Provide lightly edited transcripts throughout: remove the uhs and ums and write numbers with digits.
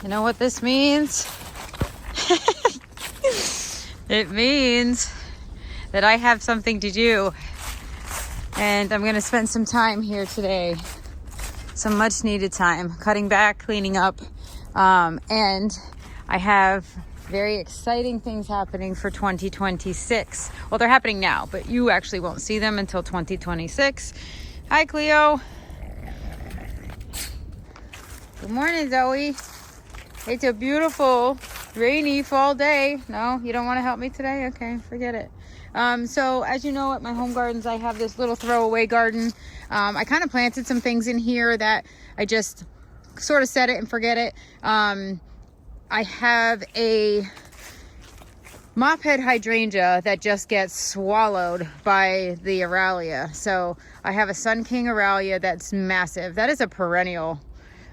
You know what this means? It means that I have something to do, and I'm gonna spend some time here today, some much needed time, cutting back, cleaning up, and I have very exciting things happening for 2026. Well, they're happening now, but you actually won't see them until 2026. Hi, Cleo. Good morning, Zoe. It's a beautiful rainy fall day. No, you don't want to help me today? Okay, forget it. So as you know, at my home gardens, I have this little throwaway garden. I kind of planted some things in here that I just sort of set it and forget it. I have a mophead hydrangea that just gets swallowed by the Aralia. So I have a Sun King Aralia that's massive. That is a perennial.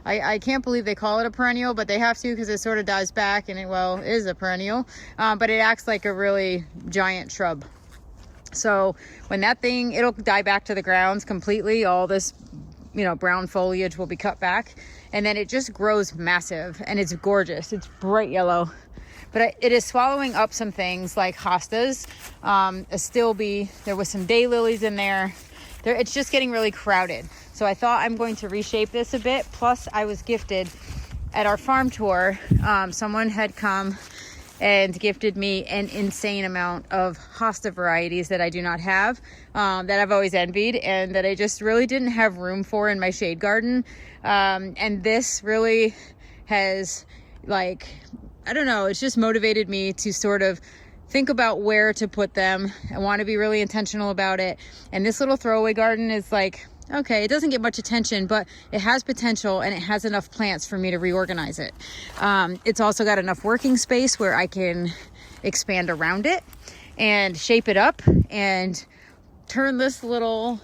I can't believe they call it a perennial, but they have to because it sort of dies back and it, well, is a perennial. But it acts like a really giant shrub. So when that thing, it'll die back to the grounds completely. All this, brown foliage will be cut back. And then it just grows massive and it's gorgeous. It's bright yellow. But it is swallowing up some things like hostas, astilbe. There was some daylilies in there. It's just getting really crowded. So I thought I'm going to reshape this a bit. Plus I was gifted at our farm tour. Someone had come and gifted me an insane amount of hosta varieties that I do not have, that I've always envied and that I just really didn't have room for in my shade garden. And this really has, I don't know, it's just motivated me to sort of think about where to put them. I want to be really intentional about it. And this little throwaway garden is okay, it doesn't get much attention, but it has potential and it has enough plants for me to reorganize it. It's also got enough working space where I can expand around it and shape it up and turn this little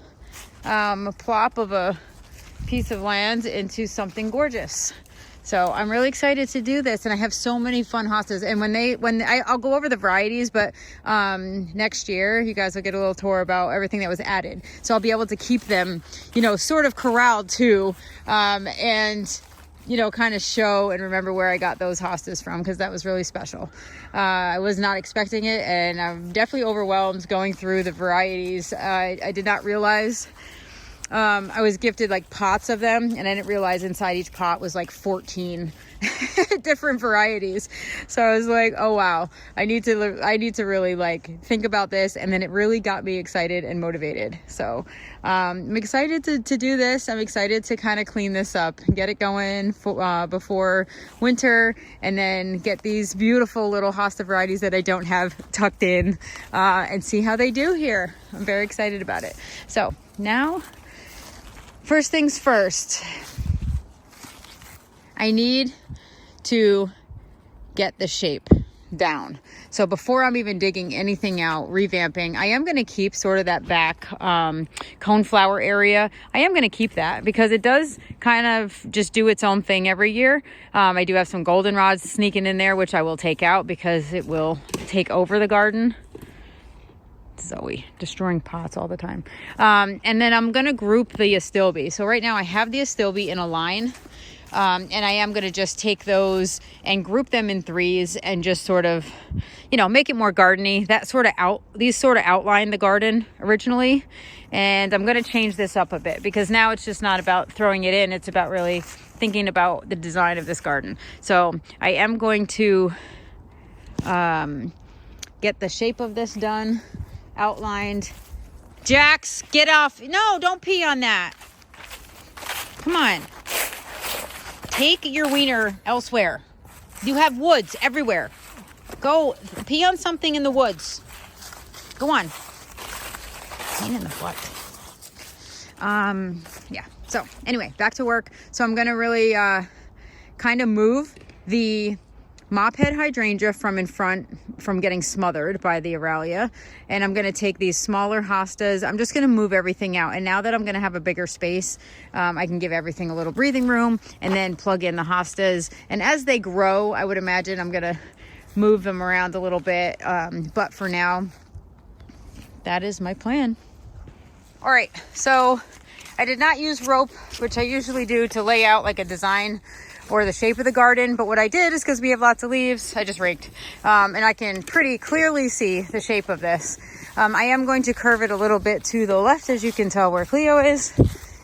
plop of a piece of land into something gorgeous. So I'm really excited to do this, and I have so many fun hostas. And I'll go over the varieties, but next year you guys will get a little tour about everything that was added. So I'll be able to keep them, sort of corralled too, and kind of show and remember where I got those hostas from, because that was really special. I was not expecting it, and I'm definitely overwhelmed going through the varieties. I did not realize. I was gifted pots of them, and I didn't realize inside each pot was 14 different varieties. So I was like, oh wow, I need to really think about this. And then it really got me excited and motivated. So I'm excited to do this. I'm excited to kind of clean this up and get it going before winter, and then get these beautiful little hosta varieties that I don't have tucked in, and see how they do here. I'm very excited about it. So now, first things first, I need to get the shape down. So before I'm even digging anything out, revamping, I am going to keep sort of that back coneflower area. I am going to keep that because it does kind of just do its own thing every year. I do have some goldenrods sneaking in there, which I will take out because it will take over the garden. Zoe destroying pots all the time. And then I'm gonna group the astilbe. So right now I have the astilbe in a line, and I am gonna just take those and group them in threes and just sort of, make it more gardeny. These sort of outline the garden originally, and I'm gonna change this up a bit because now it's just not about throwing it in. It's about really thinking about the design of this garden. So I am going to get the shape of this done, outlined. Jax, get off. No, don't pee on that. Come on. Take your wiener elsewhere. You have woods everywhere. Go pee on something in the woods. Go on. Pain in the butt. Yeah. So anyway, back to work. So I'm going to really kind of move the mophead hydrangea from in front, from getting smothered by the Aralia. And I'm going to take these smaller hostas. I'm just going to move everything out. And now that I'm going to have a bigger space, I can give everything a little breathing room and then plug in the hostas. And as they grow, I would imagine I'm going to move them around a little bit. But for now, that is my plan. All right. So I did not use rope, which I usually do to lay out like a design or the shape of the garden. But what I did is, because we have lots of leaves, I just raked. And I can pretty clearly see the shape of this. I am going to curve it a little bit to the left, as you can tell where Cleo is.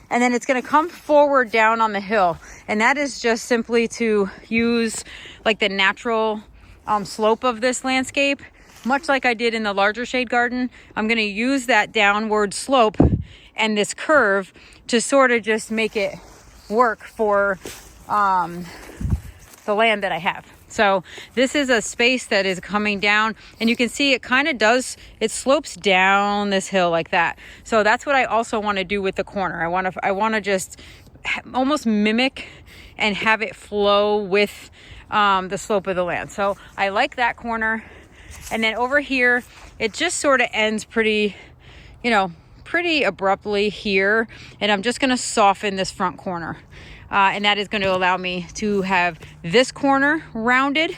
And then it's going to come forward down on the hill. And that is just simply to use like the natural slope of this landscape. Much like I did in the larger shade garden, I'm going to use that downward slope and this curve to sort of just make it work for the land that I have. So this is a space that is coming down, and you can see it kind of does, it slopes down this hill like that. So that's what I also want to do with the corner. I want to just almost mimic and have it flow with the slope of the land. So I like that corner. And then over here, it just sort of ends pretty, pretty abruptly here. And I'm just going to soften this front corner. And that is going to allow me to have this corner rounded,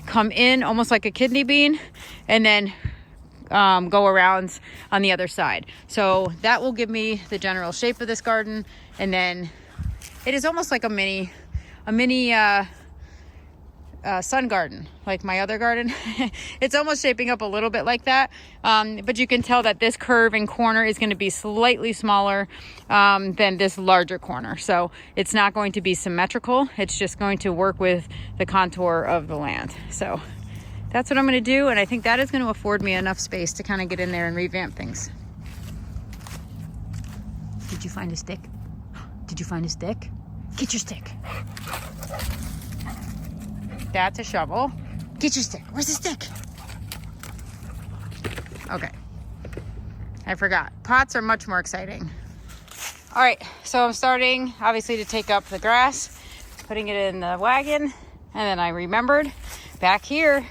come in almost like a kidney bean, and then go around on the other side. So that will give me the general shape of this garden. And then it is almost like a mini sun garden, like my other garden. It's almost shaping up a little bit like that, but you can tell that this curve and corner is going to be slightly smaller than this larger corner. So it's not going to be symmetrical. It's just going to work with the contour of the land. So that's what I'm going to do, and I think that is going to afford me enough space to kind of get in there and revamp things. Did you find a stick? Did you find a stick? Get your stick. That's a shovel. Get your stick. Where's the stick? Okay. I forgot. Pots are much more exciting. All right. So I'm starting, obviously, to take up the grass, putting it in the wagon. And then I remembered back here,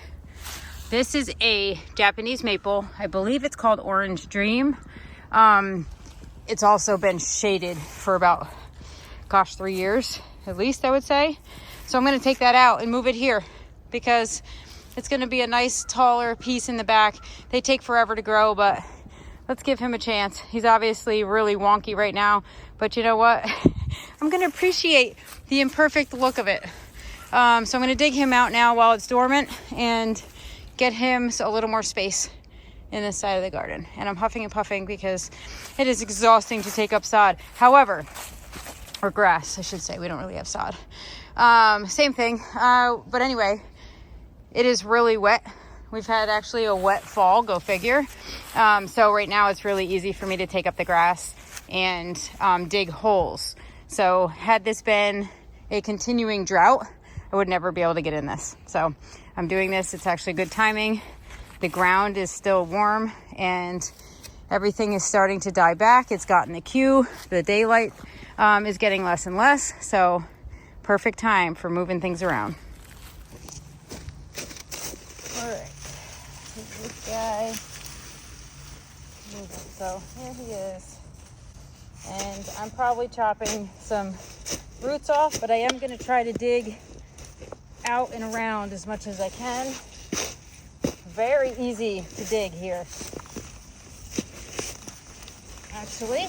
this is a Japanese maple. I believe it's called Orange Dream. It's also been shaded for about, 3 years, at least, I would say. So I'm going to take that out and move it here because it's going to be a nice taller piece in the back. They take forever to grow, but let's give him a chance. He's obviously really wonky right now, but you know what? I'm going to appreciate the imperfect look of it. So I'm going to dig him out now while it's dormant and get him a little more space in this side of the garden. And I'm huffing and puffing because it is exhausting to take up sod. However, or grass, I should say. We don't really have sod. Same thing. But anyway, it is really wet. We've had actually a wet fall, go figure. So right now it's really easy for me to take up the grass and dig holes. So had this been a continuing drought, I would never be able to get in this. So I'm doing this. It's actually good timing. The ground is still warm and everything is starting to die back. It's gotten the Q. The daylight is getting less and less. So perfect time for moving things around. All right, take this guy. So here he is. And I'm probably chopping some roots off, but I am going to try to dig out and around as much as I can. Very easy to dig here. Actually,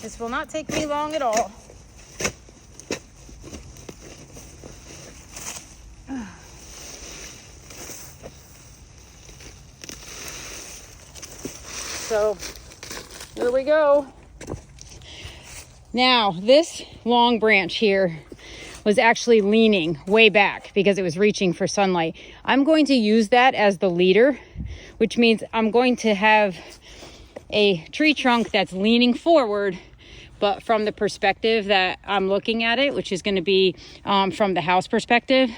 this will not take me long at all. So here we go. Now this long branch here was actually leaning way back because it was reaching for sunlight. I'm going to use that as the leader, which means I'm going to have a tree trunk that's leaning forward, but from the perspective that I'm looking at it, which is going to be from the house perspective,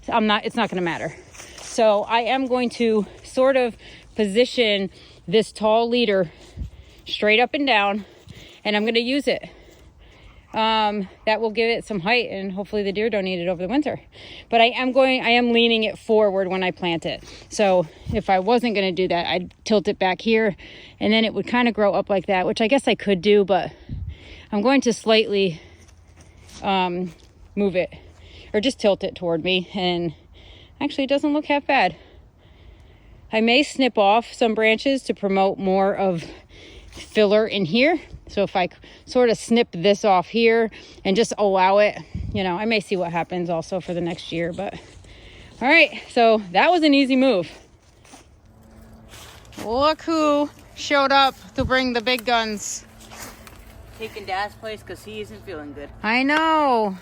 it's not going to matter. So I am going to sort of position this tall leader straight up and down, and I'm going to use it. That will give it some height, and hopefully the deer don't eat it over the winter. But I am leaning it forward when I plant it. So if I wasn't going to do that, I'd tilt it back here, and then it would kind of grow up like that, which I guess I could do, but I'm going to slightly move it, or just tilt it toward me, and actually it doesn't look half bad. I may snip off some branches to promote more of filler in here. So if I sort of snip this off here and just allow it you know, I may see what happens also for the next year, but all right. So that was an easy move. Look who showed up to bring the big guns. Taking Dad's place because he isn't feeling good. I know.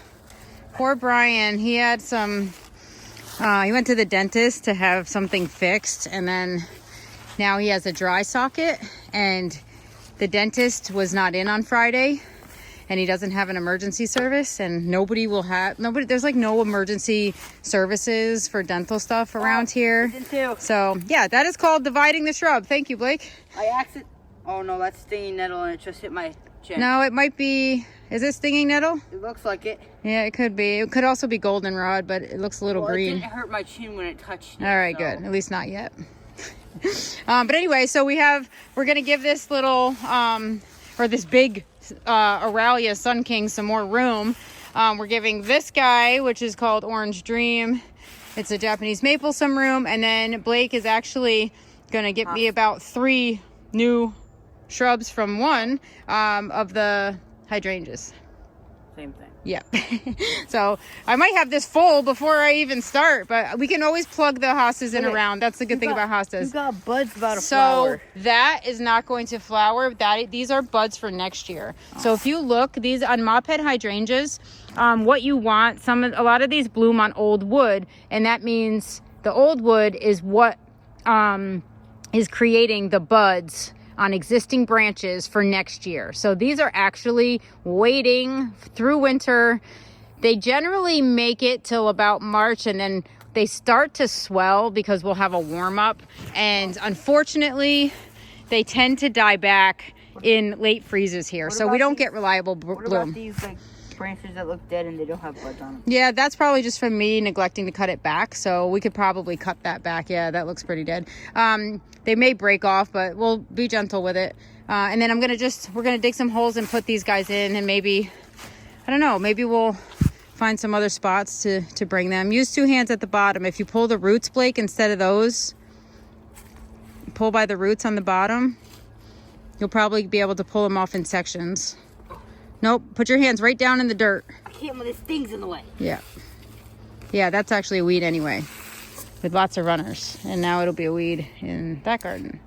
Poor Brian. He had some, he went to the dentist to have something fixed, and then now he has a dry socket, and the dentist was not in on Friday, and he doesn't have an emergency service, and there's like no emergency services for dental stuff around here. So yeah, that is called dividing the shrub. Thank you, Blake. Oh no, that's stinging nettle and it just hit my chin. No, it might be, is it stinging nettle? It looks like it. Yeah, it could be. It could also be goldenrod, but it looks a little green. It didn't hurt my chin when it touched it. All right, good. At least not yet. But anyway, so we're gonna give this little or this big Aralia Sun King some more room. We're giving this guy, which is called Orange Dream, it's a Japanese maple, some room, and then Blake is actually gonna get me about 3 new shrubs from one of the hydrangeas. Same thing. Yeah. So I might have this full before I even start, but we can always plug the hostas in around. That's the good thing about hostas. You got buds about to flower. So that is not going to flower. These are buds for next year. So if you look, these on mophead hydrangeas, what you want, a lot of these bloom on old wood, and that means the old wood is what is creating the buds on existing branches for next year. So these are actually waiting through winter. They generally make it till about March, and then they start to swell because we'll have a warm up. And unfortunately, they tend to die back in late freezes here. So we don't get reliable bloom. What about these branches that look dead and they don't have buds on them? Yeah, that's probably just from me neglecting to cut it back. So we could probably cut that back. Yeah, that looks pretty dead. They may break off, but we'll be gentle with it. And then we're gonna dig some holes and put these guys in, and maybe, I don't know, maybe we'll find some other spots to bring them. Use 2 hands at the bottom. If you pull the roots, Blake, instead of those, pull by the roots on the bottom, you'll probably be able to pull them off in sections. Nope, put your hands right down in the dirt. I can't when there's things in the way. Yeah. Yeah, that's actually a weed anyway, with lots of runners. And now it'll be a weed in that garden.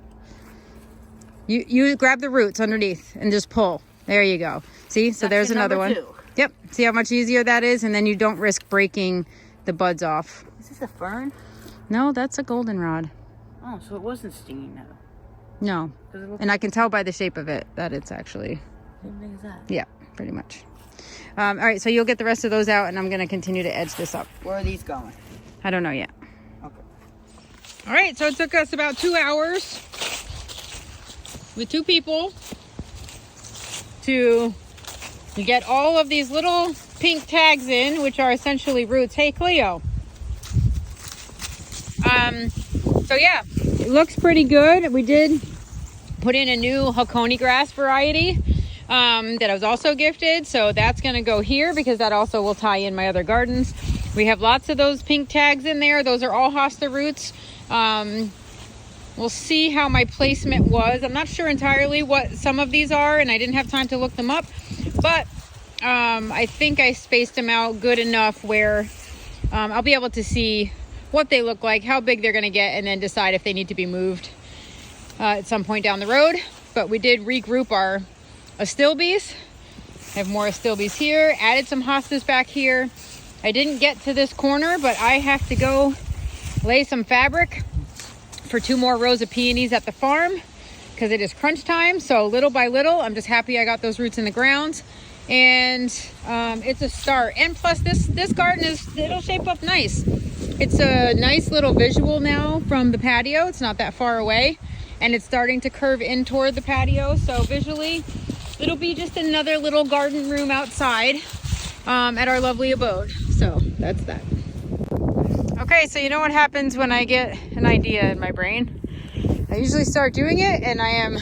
You grab the roots underneath and just pull. There you go. See, so there's another one. 2. Yep, see how much easier that is? And then you don't risk breaking the buds off. Is this a fern? No, that's a goldenrod. Oh, so it wasn't stinging nettle. No, and I can tell by the shape of it that it's actually... Same thing as that. Yeah, pretty much. All right, so you'll get the rest of those out, and I'm going to continue to edge this up. Where are these going? I don't know yet. Okay. All right, so it took us about 2 hours with 2 people to get all of these little pink tags in, which are essentially roots. Hey, Cleo. So yeah, it looks pretty good. We did put in a new Hakoni grass variety that I was also gifted. So that's going to go here because that also will tie in my other gardens. We have lots of those pink tags in there. Those are all hosta roots. We'll see how my placement was. I'm not sure entirely what some of these are, and I didn't have time to look them up. But I think I spaced them out good enough where I'll be able to see what they look like, how big they're going to get, and then decide if they need to be moved at some point down the road. But we did regroup our astilbes. I have more astilbes here. Added some hostas back here. I didn't get to this corner, but I have to go lay some fabric for 2 more rows of peonies at the farm because it is crunch time. So little by little, I'm just happy I got those roots in the ground. And it's a start. And plus this garden it'll shape up nice. It's a nice little visual now from the patio. It's not that far away, and it's starting to curve in toward the patio. So visually, it'll be just another little garden room outside at our lovely abode. So that's that. Okay, so you know what happens when I get an idea in my brain? I usually start doing it, and I am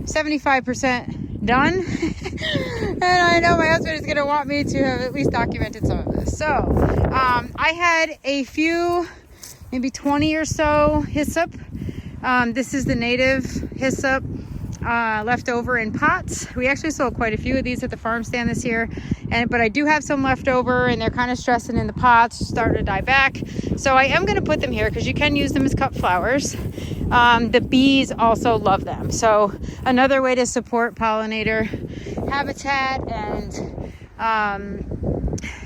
75% done. And I know my husband is going to want me to have at least documented some of this. So I had a few, maybe 20 or so hyssop. This is the native hyssop. left over in pots. We actually sold quite a few of these at the farm stand this year, but I do have some left over, and they're kind of stressing in the pots, starting to die back. So I am going to put them here because you can use them as cut flowers. The bees also love them. So another way to support pollinator habitat and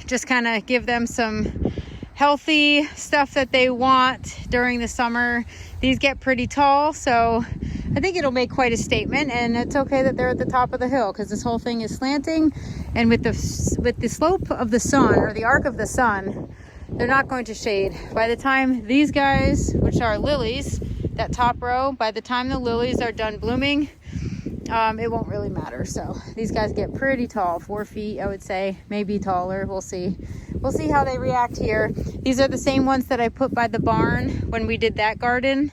just kind of give them some healthy stuff that they want during the summer. These get pretty tall, so I think it'll make quite a statement, and it's okay that they're at the top of the hill because this whole thing is slanting, and with the slope of the sun, or the arc of the sun, they're not going to shade. By the time these guys, which are lilies, that top row, by the time the lilies are done blooming, it won't really matter. So these guys get pretty tall, 4 feet, I would say, maybe taller. We'll see how they react here. These are the same ones that I put by the barn when we did that garden,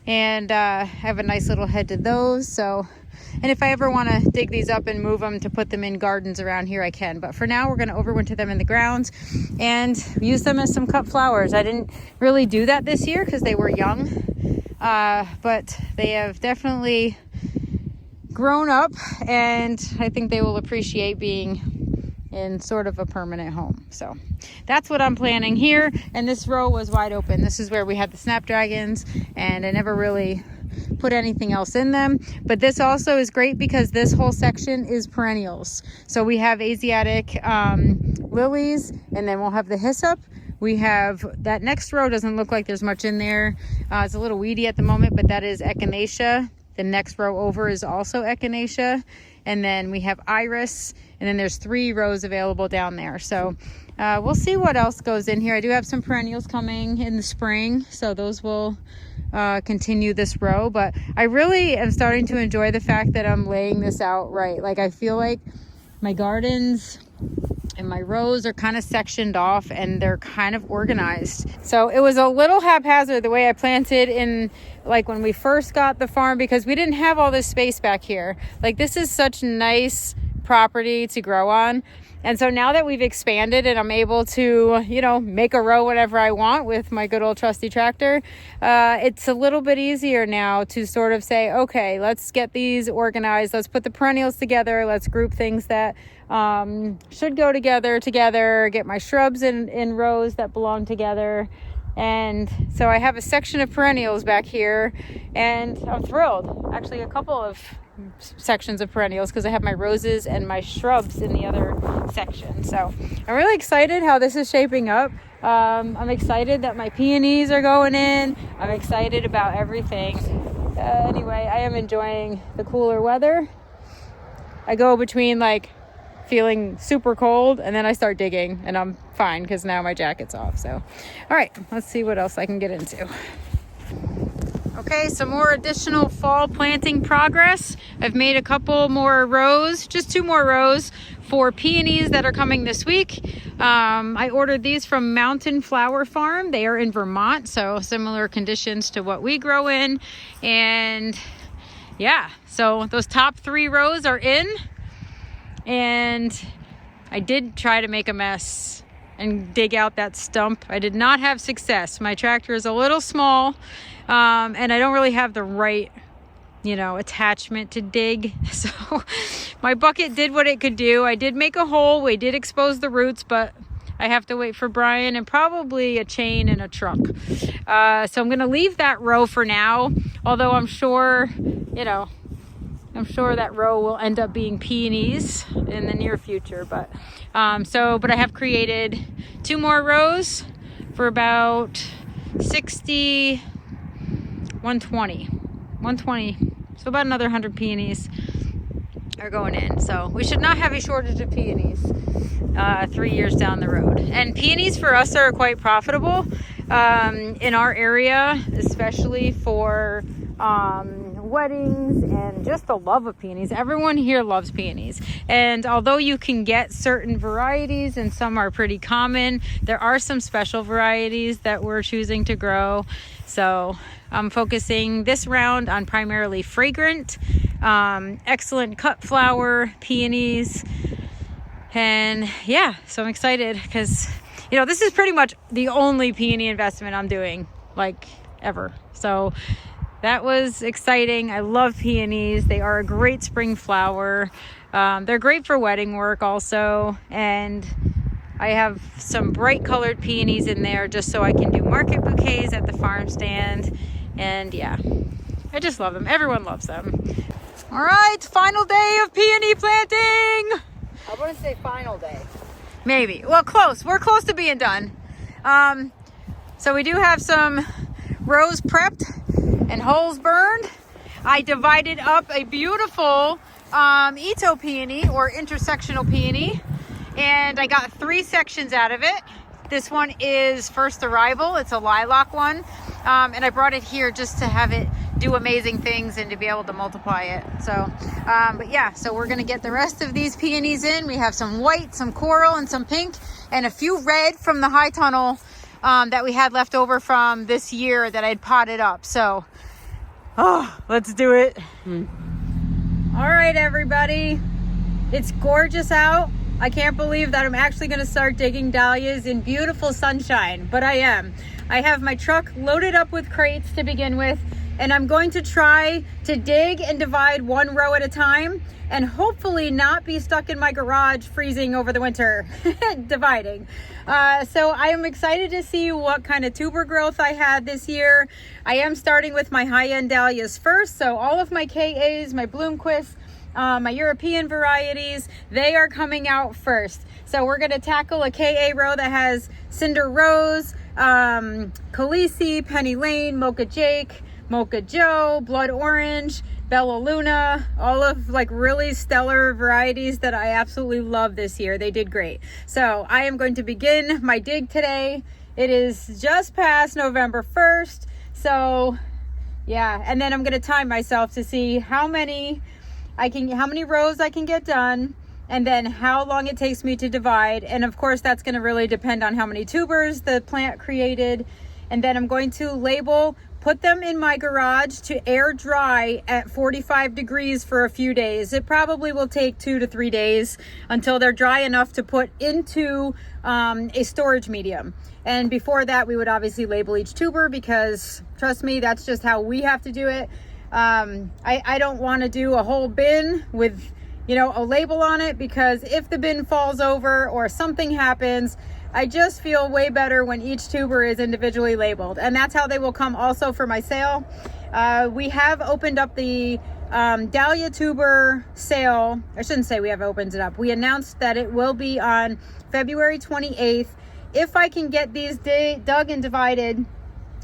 and I have a nice little head to those. So, and if I ever want to dig these up and move them to put them in gardens around here, I can. But for now, we're going to overwinter them in the ground and use them as some cut flowers. I didn't really do that this year because they were young, but they have definitely grown up, and I think they will appreciate being in sort of a permanent home. So that's what I'm planning here. And this row was wide open. This is where we had the snapdragons, and I never really put anything else in them. But this also is great because this whole section is perennials. So we have Asiatic lilies, and then we'll have the hyssop. We have that next row, doesn't look like there's much in there. It's a little weedy at the moment, but that is echinacea. The next row over is also echinacea. And then we have iris, and then there's 3 rows available down there. So we'll see what else goes in here. I do have some perennials coming in the spring, so those will continue this row. But I really am starting to enjoy the fact that I'm laying this out right. Like, I feel like my gardens and my rows are kind of sectioned off, and they're kind of organized. So it was a little haphazard the way I planted in, like, when we first got the farm, because we didn't have all this space back here. Like, this is such nice property to grow on. And so now that we've expanded and I'm able to, you know, make a row whenever I want with my good old trusty tractor, it's a little bit easier now to sort of say, okay, let's get these organized. Let's put the perennials together. Let's group things that should go together, get my shrubs in rows that belong together. And so I have a section of perennials back here, and I'm thrilled. Actually, a couple of sections of perennials, because I have my roses and my shrubs in the other section. So I'm really excited how this is shaping up. I'm excited that my peonies are going in. I'm excited about everything. Anyway, I am enjoying the cooler weather. I go between like feeling super cold, and then I start digging, and I'm fine because now my jacket's off. So all right, let's see what else I can get into. Okay, some more additional fall planting progress. I've made a couple more rows, just 2 more rows for peonies that are coming this week. I ordered these from Mountain Flower Farm. They are in Vermont, so similar conditions to what we grow in. And yeah, so those top 3 rows are in. And I did try to make a mess and dig out that stump. I did not have success. My tractor is a little small, and I don't really have the right, attachment to dig. So my bucket did what it could do. I did make a hole. We did expose the roots, but I have to wait for Brian and probably a chain and a truck. So I'm going to leave that row for now, although I'm sure that row will end up being peonies in the near future. But I have created 2 more rows for about 60, 120. So about another 100 peonies are going in. So we should not have a shortage of peonies 3 years down the road. And peonies for us are quite profitable in our area, especially for weddings and just the love of peonies. Everyone here loves peonies, and although you can get certain varieties and some are pretty common, there are some special varieties that we're choosing to grow. So I'm focusing this round on primarily fragrant, excellent cut flower peonies. And yeah, so I'm excited because this is pretty much the only peony investment I'm doing, like, ever. So that was exciting. I love peonies. They are a great spring flower. They're great for wedding work also. And I have some bright colored peonies in there just so I can do market bouquets at the farm stand. And yeah, I just love them. Everyone loves them. All right, final day of peony planting. I wouldn't say final day. Maybe. Well, close. We're close to being done. So we do have some rows prepped and holes burned. I divided up a beautiful Ito peony or intersectional peony, and I got 3 sections out of it. This one is first arrival. It's a lilac one, and I brought it here just to have it do amazing things and to be able to multiply it. So but yeah, so we're gonna get the rest of these peonies in. We have some white, some coral, and some pink, and a few red from the high tunnel that we had left over from this year that I'd potted up. So let's do it. All right, everybody, it's gorgeous out. I can't believe that I'm actually going to start digging dahlias in beautiful sunshine, but I am. I have my truck loaded up with crates to begin with, and I'm going to try to dig and divide 1 row at a time and hopefully not be stuck in my garage freezing over the winter dividing. So I am excited to see what kind of tuber growth I had this year. I am starting with my high-end dahlias first, so all of my KAs, my Bloomquist, my European varieties, they are coming out first. So we're going to tackle a KA row that has Cinder Rose, Khaleesi, Penny Lane, Mocha Jake, Mocha Joe, Blood Orange, Bella Luna, all of like really stellar varieties that I absolutely love this year. They did great. So I am going to begin my dig today. It is just past November 1st. So yeah, and then I'm going to time myself to see how many rows I can get done, and then how long it takes me to divide. And of course, that's going to really depend on how many tubers the plant created. And then I'm going to label, put them in my garage to air dry at 45 degrees for a few days. It probably will take 2 to 3 days until they're dry enough to put into a storage medium. And before that, we would obviously label each tuber, because trust me, that's just how we have to do it. I don't want to do a whole bin with, you know, a label on it, because if the bin falls over or something happens, I just feel way better when each tuber is individually labeled. And that's how they will come also for my sale. We have opened up the Dahlia tuber sale. I shouldn't say we have opened it up. We announced that it will be on February 28th. If I can get these dug and divided,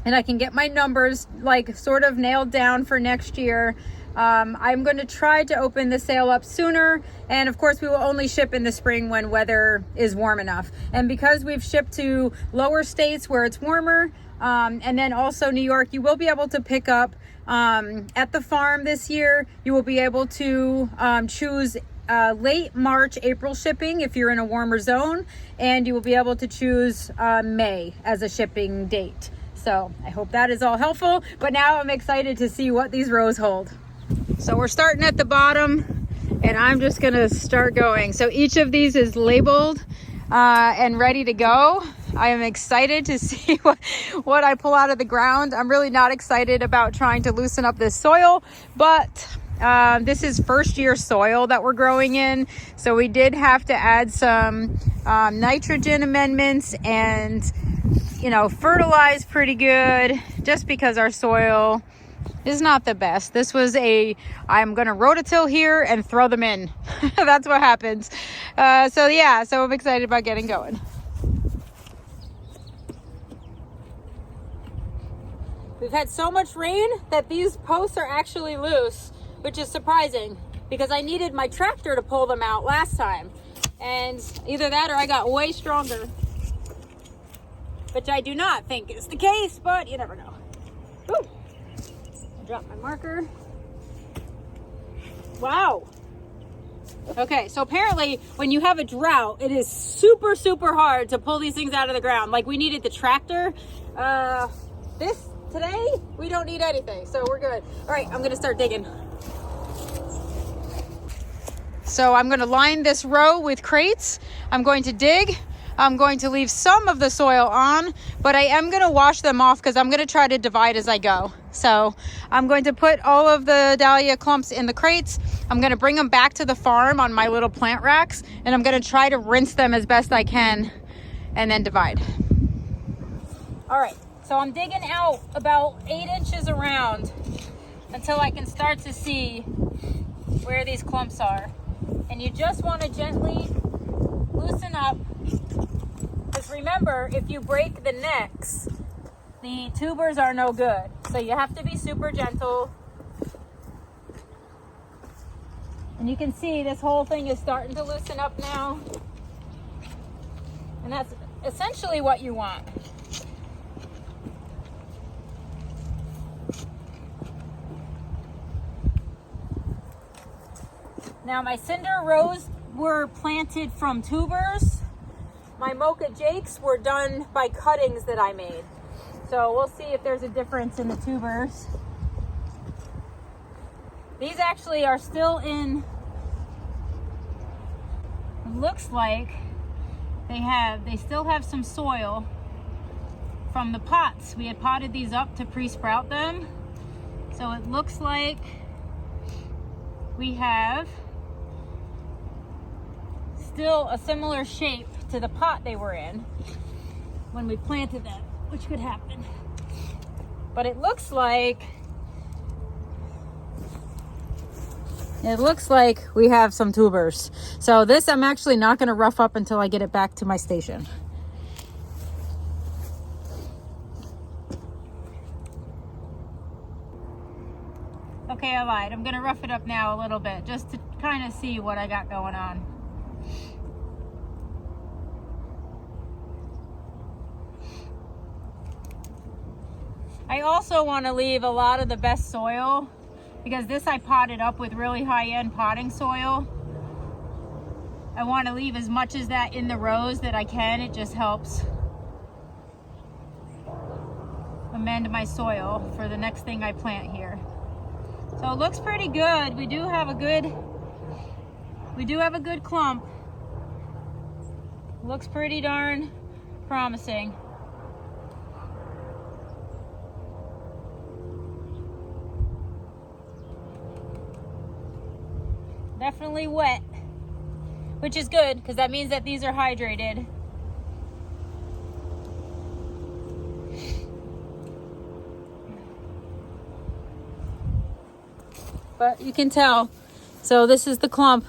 and I can get my numbers like sort of nailed down for next year, I'm going to try to open the sale up sooner. And of course, we will only ship in the spring when weather is warm enough. And because we've shipped to lower states where it's warmer, and then also New York, you will be able to pick up at the farm this year. You will be able to choose late March, April shipping if you're in a warmer zone, and you will be able to choose May as a shipping date. So I hope that is all helpful, but now I'm excited to see what these rows hold. So we're starting at the bottom, and I'm just gonna start going. So each of these is labeled and ready to go. I am excited to see what I pull out of the ground. I'm really not excited about trying to loosen up this soil, but this is first year soil that we're growing in. So we did have to add some nitrogen amendments and, you know, fertilize pretty good, just because our soil is not the best. This was I'm gonna rototill here and throw them in. That's what happens. So yeah, so I'm excited about getting going. We've had so much rain that these posts are actually loose, which is surprising, because I needed my tractor to pull them out last time. And either that or I got way stronger, which I do not think is the case, but you never know. Woo. Drop my marker. Wow. Okay, so apparently when you have a drought, it is super, super hard to pull these things out of the ground. Like, we needed the tractor. Today, we don't need anything, so we're good. All right, I'm gonna start digging. So I'm gonna line this row with crates. I'm going to dig. I'm going to leave some of the soil on, but I am going to wash them off because I'm going to try to divide as I go. So I'm going to put all of the dahlia clumps in the crates. I'm going to bring them back to the farm on my little plant racks, and I'm going to try to rinse them as best I can and then divide. All right, so I'm digging out about 8 inches around until I can start to see where these clumps are. And you just want to gently loosen up, because remember, if you break the necks, the tubers are no good. So you have to be super gentle. And you can see this whole thing is starting to loosen up now. And that's essentially what you want. Now my cinder rose were planted from tubers. My mocha jakes were done by cuttings that I made. So we'll see if there's a difference in the tubers. These actually are still in, it looks like they still have some soil from the pots. We had potted these up to pre-sprout them. So it looks like we have still a similar shape to the pot they were in when we planted them, which could happen. But it looks like we have some tubers. So this I'm actually not going to rough up until I get it back to my station. Okay, I lied. I'm going to rough it up now a little bit just to kind of see what I got going on. I also want to leave a lot of the best soil, because this I potted up with really high-end potting soil. I want to leave as much as that in the rows that I can. It just helps amend my soil for the next thing I plant here. So it looks pretty good. We do have a good clump. Looks pretty darn promising. Definitely wet, which is good because that means that these are hydrated. But you can tell, so this is the clump.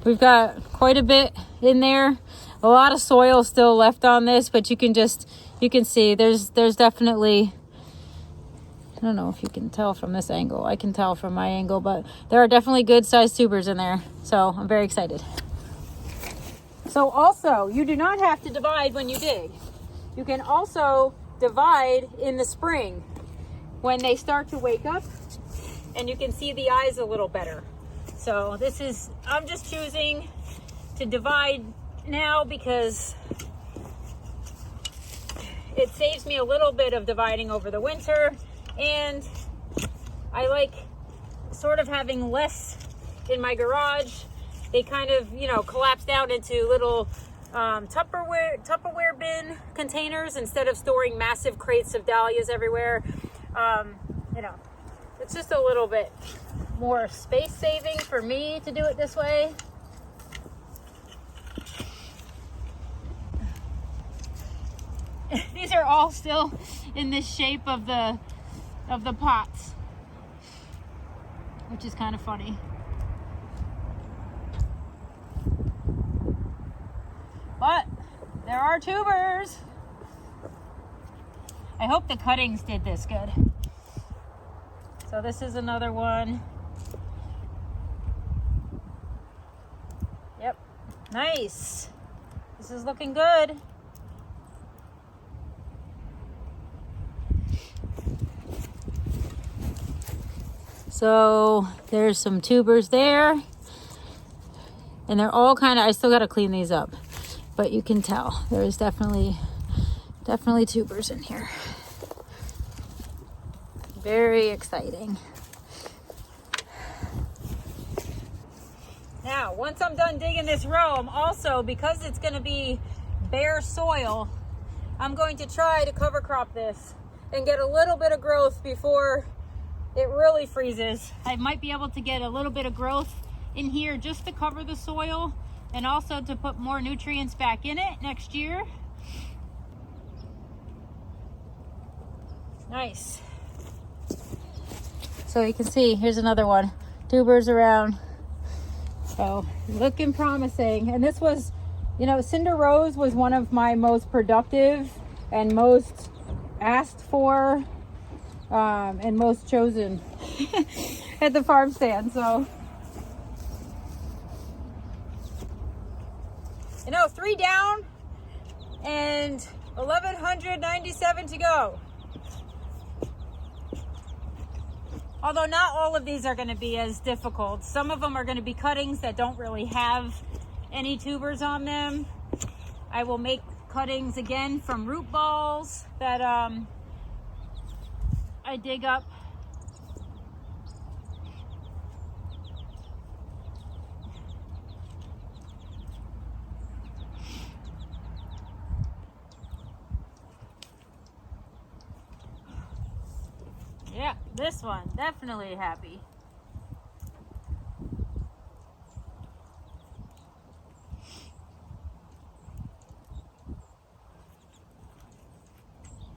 We've got quite a bit in there. A lot of soil still left on this, but you can see there's definitely, I don't know if you can tell from this angle. I can tell from my angle, but there are definitely good sized tubers in there. So I'm very excited. So also, you do not have to divide when you dig. You can also divide in the spring when they start to wake up and you can see the eyes a little better. So I'm just choosing to divide now because it saves me a little bit of dividing over the winter. And I like sort of having less in my garage. They kind of, collapse down into little Tupperware bin containers instead of storing massive crates of dahlias everywhere. It's just a little bit more space saving for me to do it this way. These are all still in this shape of the pots, which is kind of funny. But there are tubers. I hope the cuttings did this good. So this is another one. Yep, nice. This is looking good. So there's some tubers there, and they're all I still got to clean these up, but you can tell there's definitely tubers in here. Very exciting. Now, once I'm done digging this row, I'm also, because it's going to be bare soil, I'm going to try to cover crop this and get a little bit of growth before it really freezes. I might be able to get a little bit of growth in here just to cover the soil and also to put more nutrients back in it next year. Nice. So you can see, here's another one. Tubers around. So looking promising. And this was, you know, Cinder Rose was one of my most productive and most asked for and most chosen at the farm stand. So, you know, 3 down and 1,197 to go. Although not all of these are going to be as difficult. Some of them are going to be cuttings that don't really have any tubers on them. I will make cuttings again from root balls that I dig up. Yeah, this one, definitely happy.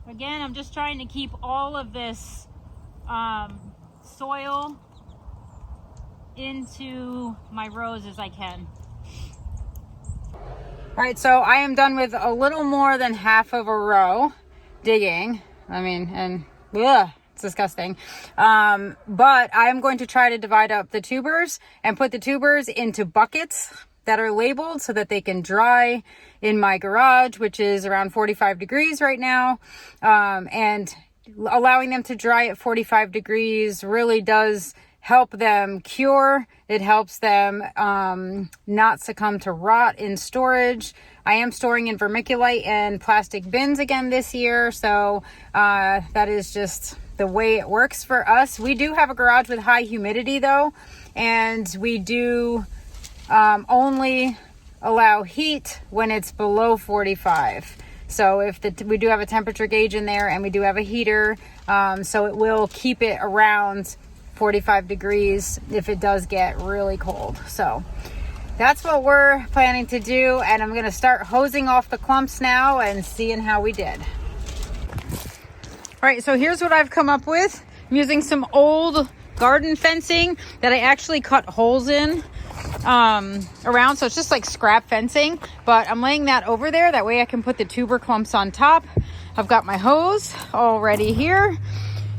Again, I'm just trying to keep all of this soil into my rows as I can. All right, so I am done with a little more than half of a row digging. I mean, and ugh, it's disgusting. But I'm going to try to divide up the tubers and put the tubers into buckets that are labeled so that they can dry in my garage, which is around 45 degrees right now. And allowing them to dry at 45 degrees really does help them cure. It helps them not succumb to rot in storage. I am storing in vermiculite and plastic bins again this year. So that is just the way it works for us. We do have a garage with high humidity though, and we do only allow heat when it's below 45. So if we do have a temperature gauge in there, and we do have a heater, so it will keep it around 45 degrees if it does get really cold. So that's what we're planning to do, and I'm going to start hosing off the clumps now and seeing how we did. All right, so here's what I've come up with. I'm using some old garden fencing that I actually cut holes in around, so it's just like scrap fencing, but I'm laying that over there. That way I can put the tuber clumps on top. I've got my hose already here,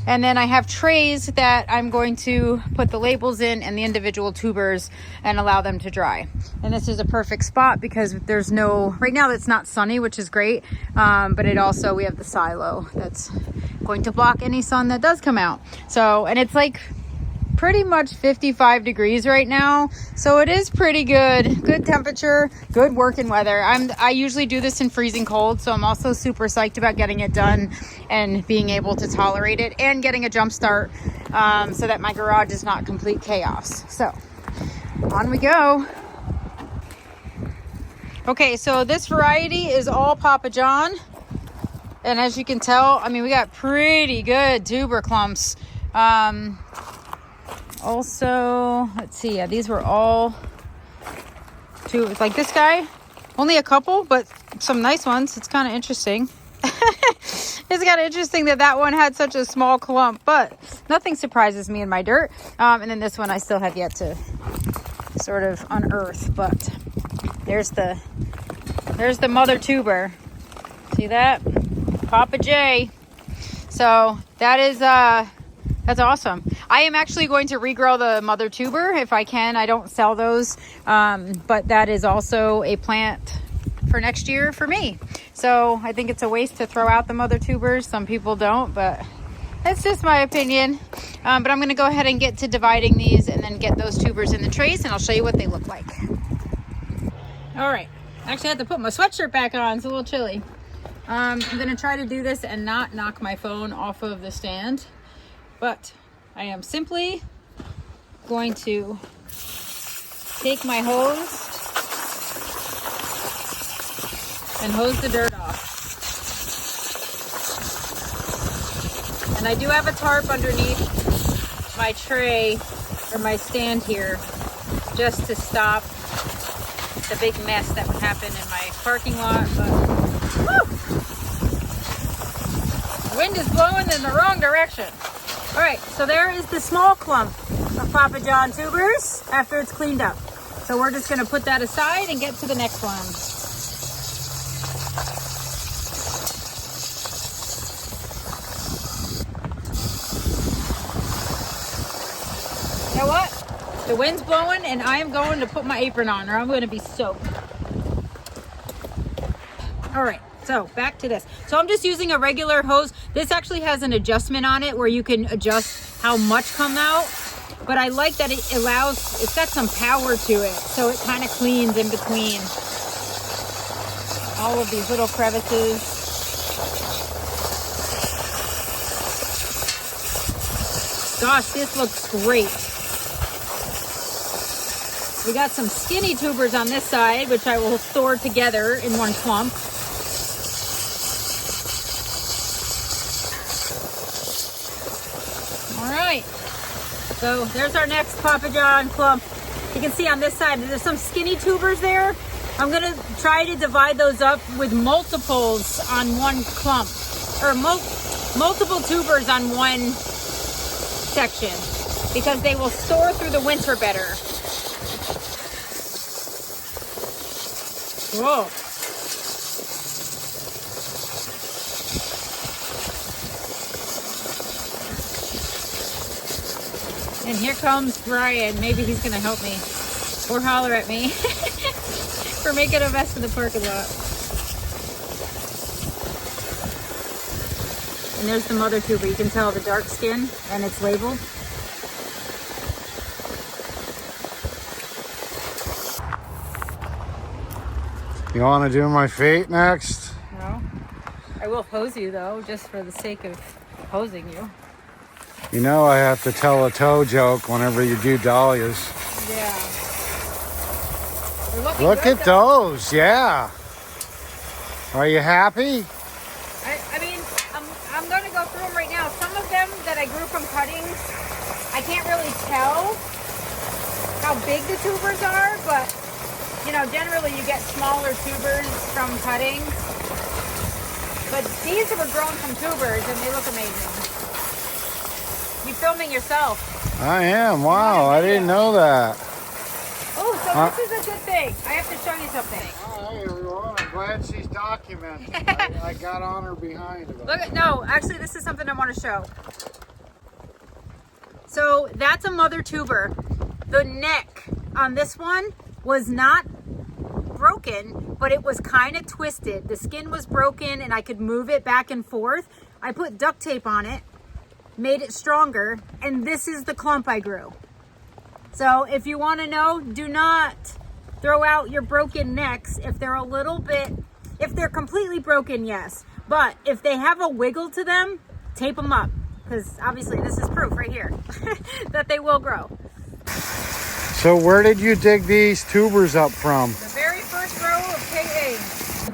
and then I have trays that I'm going to put the labels in and the individual tubers and allow them to dry. And this is a perfect spot because there's no, right now it's not sunny, which is great, but it also, we have the silo that's going to block any sun that does come out. So, and it's like pretty much 55 degrees right now, so it is pretty good temperature, good working weather. I usually do this in freezing cold, so I'm also super psyched about getting it done and being able to tolerate it and getting a jump start so that my garage is not complete chaos. So on we go. Okay, so this variety is all Papa John, and as you can tell, I mean, we got pretty good tuber clumps. Also, let's see, yeah, these were all like this guy, only a couple, but some nice ones. It's kind of interesting. It's kind of interesting that one had such a small clump, but nothing surprises me in my dirt. And then this one I still have yet to sort of unearth, but there's the mother tuber. See that? Papa J. So that is that's awesome. I am actually going to regrow the mother tuber if I can. I don't sell those, but that is also a plant for next year for me. So I think it's a waste to throw out the mother tubers. Some people don't, but that's just my opinion. But I'm going to go ahead and get to dividing these and then get those tubers in the trays, and I'll show you what they look like. All right. Actually, I had to put my sweatshirt back on. It's a little chilly. I'm going to try to do this and not knock my phone off of the stand. But I am simply going to take my hose and hose the dirt off. And I do have a tarp underneath my tray or my stand here just to stop the big mess that would happen in my parking lot. But woo! The wind is blowing in the wrong direction. All right, so there is the small clump of Papa John tubers after it's cleaned up. So we're just gonna put that aside and get to the next one. You know what? The wind's blowing and I am going to put my apron on or I'm going to be soaked. All right, so back to this. So I'm just using a regular hose. This actually has an adjustment on it where you can adjust how much come out. But I like that it allows, it's got some power to it. So it kind of cleans in between all of these little crevices. Gosh, this looks great. We got some skinny tubers on this side, which I will store together in one clump. All right, so there's our next Papa John clump. You can see on this side, there's some skinny tubers there. I'm gonna try to divide those up with multiples on one clump, or multiple tubers on one section, because they will store through the winter better. Whoa. And here comes Brian. Maybe he's gonna help me or holler at me for making a mess in the parking lot. And there's the mother tuber. You can tell the dark skin and it's labeled. You want to do my fate next? No. I will hose you though, just for the sake of hosing you. You know I have to tell a toe joke whenever you do dahlias. Yeah. Look at those, yeah. Are you happy? I mean, I'm going to go through them right now. Some of them that I grew from cuttings, I can't really tell how big the tubers are, but you know, generally you get smaller tubers from cuttings. But these were grown from tubers and they look amazing. You filming yourself? I am, wow, I didn't know that. Oh, so this is a good thing. I have to show you something. Oh, hey everyone, I'm glad she's documenting. I got on her behind it. Look at, no, actually this is something I want to show. So that's a mother tuber. The neck on this one was not broken, but it was kind of twisted. The skin was broken and I could move it back and forth. I put duct tape on it, made it stronger, and this is the clump I grew. So if you want to know, do not throw out your broken necks if they're a little bit, if they're completely broken, yes. But if they have a wiggle to them, tape them up, because obviously this is proof right here that they will grow. So where did you dig these tubers up from? The very first row of KA.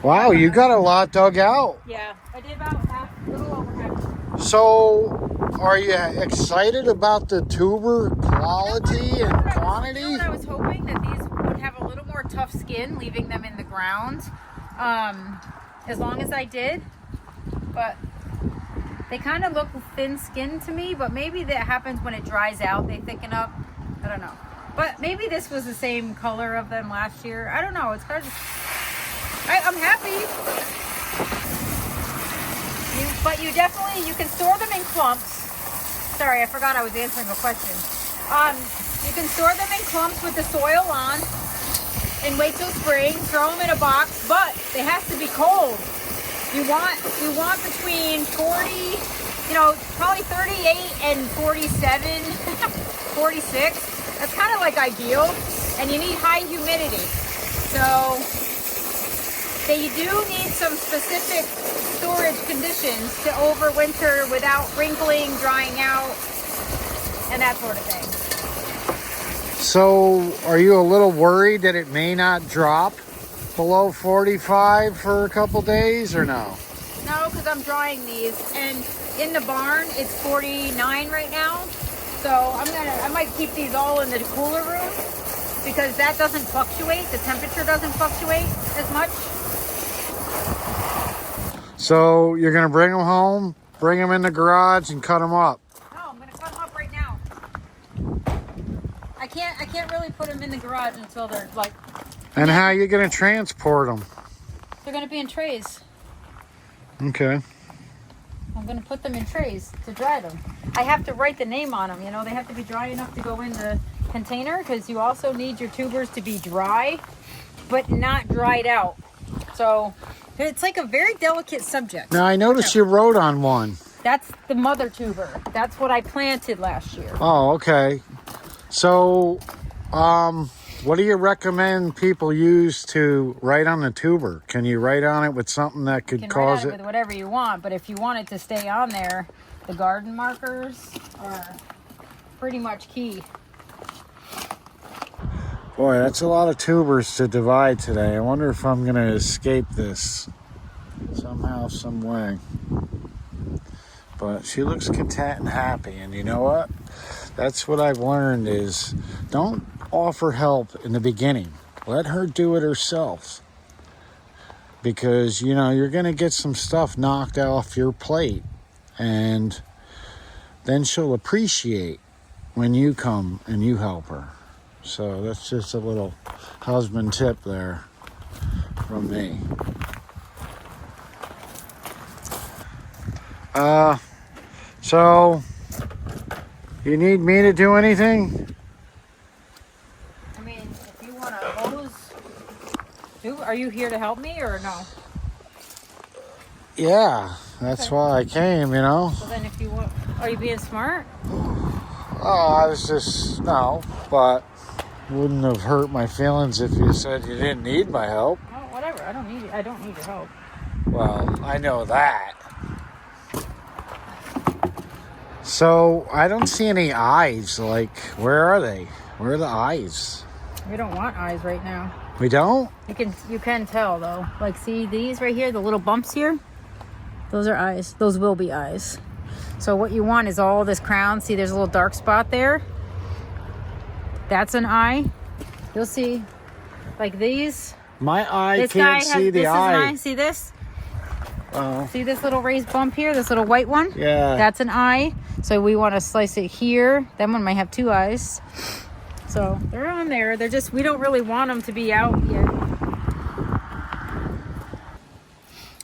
Wow, you got a lot dug out. Yeah, I did about half, a little over half. So are you excited about the tuber quality and quantity? You know what I was hoping? That these would have a little more tough skin, leaving them in the ground, as long as I did. But they kind of look thin skinned to me, but maybe that happens when it dries out. They thicken up. I don't know. But maybe this was the same color of them last year. I don't know. It's hard to... I'm happy. But you definitely, you can store them in clumps. Sorry, I forgot I was answering a question. You can store them in clumps with the soil on and wait till spring, throw them in a box, but they have to be cold. You want between 40, you know, probably 38 and 47, 46. That's kind of like ideal, and you need high humidity. So they do need some specific storage conditions to overwinter without wrinkling, drying out, and that sort of thing. So are you a little worried that it may not drop? below 45 for a couple days or no? No, because I'm drying these, and in the barn it's 49 right now. So I might keep these all in the cooler room because that doesn't fluctuate. The temperature doesn't fluctuate as much. So you're gonna bring them home, bring them in the garage, and cut them up. No, I'm gonna cut them up right now. I can't really put them in the garage until they're like. And how are you gonna transport them? They're gonna be in trays. Okay. I'm gonna put them in trays to dry them. I have to write the name on them. You know, they have to be dry enough to go in the container because you also need your tubers to be dry, but not dried out. So it's like a very delicate subject. Now I noticed you wrote on one. That's the mother tuber. That's what I planted last year. Oh, okay. So, what do you recommend people use to write on the tuber? Can you write on it with something that could You can cause write on it? with whatever you want, but if you want it to stay on there, the garden markers are pretty much key. Boy, that's a lot of tubers to divide today. I wonder if I'm going to escape this somehow, some way. But she looks content and happy, and you know what? That's what I've learned is don't offer help in the beginning. Let her do it herself. Because, you know, you're going to get some stuff knocked off your plate. And then she'll appreciate when you come and you help her. So that's just a little husband tip there from me. So you need me to do anything? I mean, if you want to hose, are you here to help me or no? Yeah, that's why I came, you know. So then if you want, are you being smart? Oh, I was just, no, but wouldn't have hurt my feelings if you said you didn't need my help. Oh, whatever. I don't need your help. Well, I know that. So, I don't see any eyes. Like, where are they? Where are the eyes? We don't want eyes right now. We don't? You can tell though. Like, see these right here, the little bumps here? Those are eyes. Those will be eyes. So what you want is all this crown. See, there's a little dark spot there. That's an eye. You'll see, like these. My eye This can't guy see this the is an eye. eye. See this? Oh, See this little raised bump here? This little white one? yeah. That's an eye. So we want to slice it here. That one might have two eyes. So they're on there. They're just, we don't really want them to be out yet.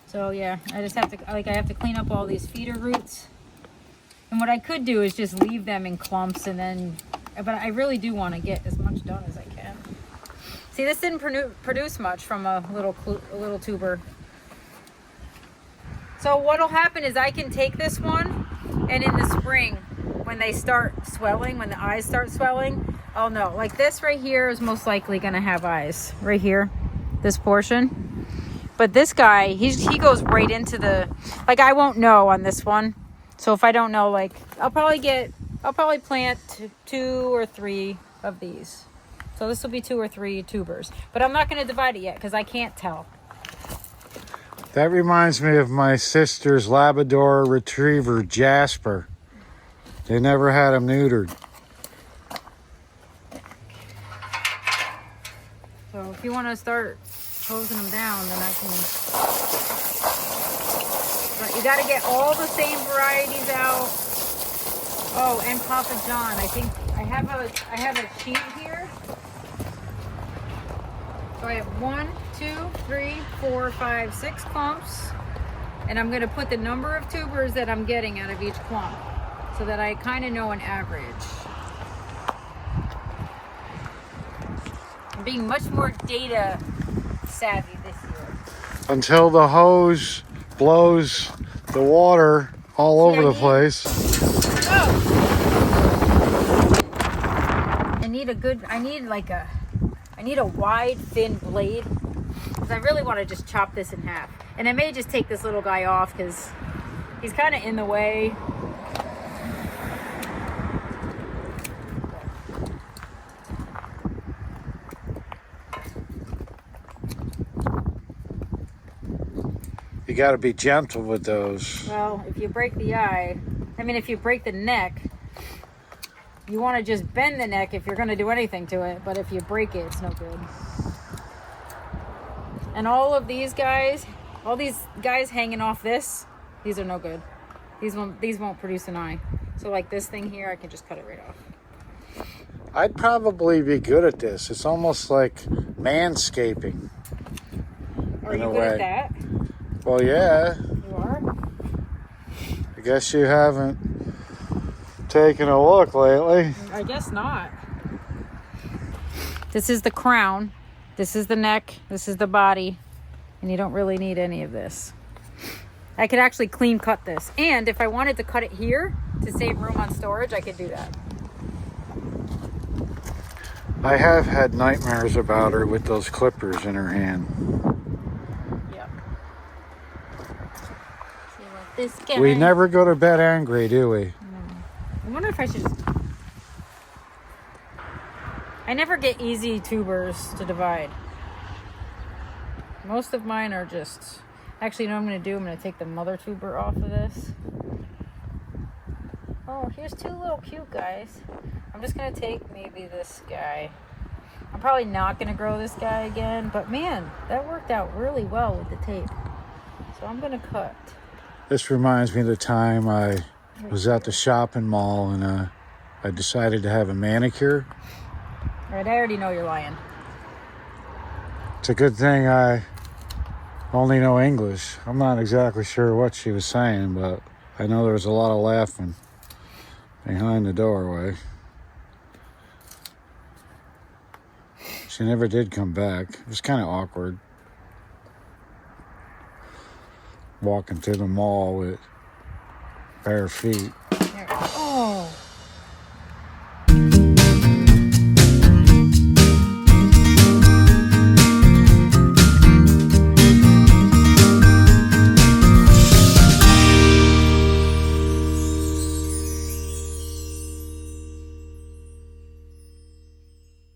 So yeah, I just have to, I have to clean up all these feeder roots. And what I could do is just leave them in clumps and then, but I really do want to get as much done as I can. See, this didn't produce much from a little tuber. So what'll happen is I can take this one, and in the spring, when they start swelling, when the eyes start swelling, I'll know. Like this right here is most likely gonna have eyes. Right here, this portion. But this guy, he goes right into the, like I won't know on this one. So if I don't know, like I'll probably plant two or three of these. So this will be 2 or 3 tubers. But I'm not gonna divide it yet because I can't tell. That reminds me of my sister's Labrador Retriever, Jasper. They never had him neutered. So if you want to start hosing them down, then I can. But you got to get all the same varieties out. Oh, and Papa John. I think I have a sheet here. So I have 1, 2, 3, 4, 5, 6 clumps, and I'm going to put the number of tubers that I'm getting out of each clump, so that I kind of know an average. I'm being much more data savvy this year. Until the hose blows the water all over the place. Oh! I need a wide, thin blade, because I really want to just chop this in half. And I may just take this little guy off because he's kind of in the way. You got to be gentle with those. Well, if you break the eye, if you break the neck, you want to just bend the neck if you're going to do anything to it. But if you break it, it's no good. And all of these guys, all these guys hanging off this, these are no good. These won't produce an eye. So like this thing here, I can just cut it right off. I'd probably be good at this. It's almost like manscaping. Are you good at that? Well, yeah. You are? I guess you haven't taken a look lately. I guess not. This is the crown. This is the neck. This is the body. And you don't really need any of this. I could actually clean cut this. And if I wanted to cut it here to save room on storage, I could do that. I have had nightmares about her with those clippers in her hand. Yep. See what this guy... We never go to bed angry, do we? I wonder if I should just... I never get easy tubers to divide. Most of mine are just... Actually, you know what I'm going to do? I'm going to take the mother tuber off of this. Oh, here's two little cute guys. I'm just going to take maybe this guy. I'm probably not going to grow this guy again. But man, that worked out really well with the tape. So I'm going to cut. This reminds me of the time I was at the shopping mall and I decided to have a manicure. All right, I already know you're lying. It's a good thing I only know English. I'm not exactly sure what she was saying, but I know there was a lot of laughing behind the doorway. She never did come back. It was kind of awkward walking through the mall with bare feet. Oh.